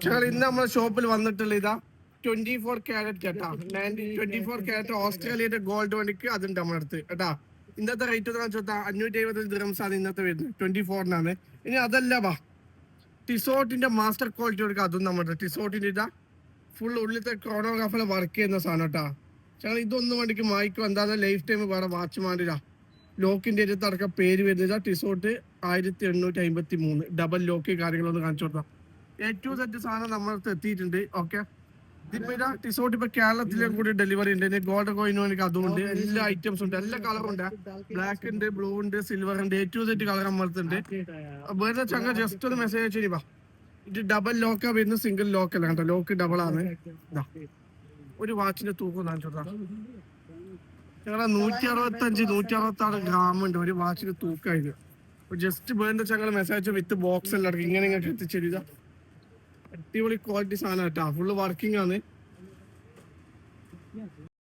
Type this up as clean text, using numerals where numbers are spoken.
ഞങ്ങൾ ഇന്ന് നമ്മളെ ഷോപ്പിൽ വന്നിട്ടുള്ള ഇതാ 24 കാരറ്റ് കേട്ടാ. 24 കാരറ്റ് ഓസ്ട്രേലിയയുടെ ഗോൾഡ് മണിക്ക് അതുണ്ട് നമ്മുടെ അടുത്ത് കേട്ടാ. ഇന്നത്തെ റേറ്റ് എന്ന് വെച്ചാൽ 575 ദിർഹംസ് ആണ് ഇന്നത്തെ വരുന്നത്. 24-നാണ്. ഇനി അതല്ല വാ, ടിസോട്ടിന്റെ മാസ്റ്റർ ക്വാളിറ്റി കൊടുക്കുക. അതും നമ്മുടെ ടിസോട്ടിന്റെ ഇതാ ഫുൾ ഉള്ളിലത്തെ ക്രോണോഗ്രാഫിൽ വർക്ക് ചെയ്യുന്ന സാധനം കേട്ടാ. ഞങ്ങൾ ഇതൊന്നും വേണ്ടിക്ക് വാങ്ങിക്കും. എന്താ ലൈഫ് ടൈം വേറെ വാച്ച്മാനില്ല. ലോക്കിന്റെ അടുത്തടക്കം പേര് വരുന്നത് ടിസോട്ട് 1853 ഡബിൾ ലോക്ക് കാര്യങ്ങളൊന്നും കാണിച്ചു കൊടുത്താം. ഏറ്റവും സെറ്റ് സാധനം നമ്മളടുത്ത് എത്തിയിട്ടുണ്ട്. ഓക്കെ, ഇതിപ്പോ ഇതാ ടിസോട്ട് ഇപ്പൊ കേരളത്തിലേക്ക് കൂടി ഡെലിവറി ഉണ്ട്. ഗോൾഡ് കോയിൻ വേണമെങ്കിൽ അതുകൊണ്ട് എല്ലാ ഐറ്റംസും ഉണ്ട്, എല്ലാ കളറും ഉണ്ട്. ബ്ലാക്ക് ഉണ്ട്, ബ്ലൂ ഉണ്ട്, സിൽവർ ഉണ്ട്, ഏറ്റവും സെറ്റ് കളർ നമ്മളടുത്തുണ്ട്. വേറെ ചങ്ങ ജസ്റ്റ് ഒന്ന് മെസ്സേജ് അയച്ചു വാ. ഇത് ഡബിൾ ലോക്കാ വരുന്നത്, സിംഗിൾ ലോക്ക് അല്ല കേട്ടോ. ലോക്ക് ഡബിൾ ആണ്. ഒരു വാച്ചിന്റെ തൂക്കം കാണിച്ചു കൊടുത്താ. ഞങ്ങളെ 165-166 ഗ്രാം ഉണ്ട് ഒരു വാച്ചിന് തൂക്കായത്. ജസ്റ്റ് വേണ്ട ചങ്ങൾ മെസ്സേജ് വിത്ത് ബോക്സ് എല്ലാം അടക്കും. ഇങ്ങനെ ഇങ്ങനെ എത്തിച്ചെഴുത. അടിപൊളി ക്വാളിറ്റി സാധനം കേട്ടാ. ഫുള്ള് വർക്കിംഗ് ആണ്.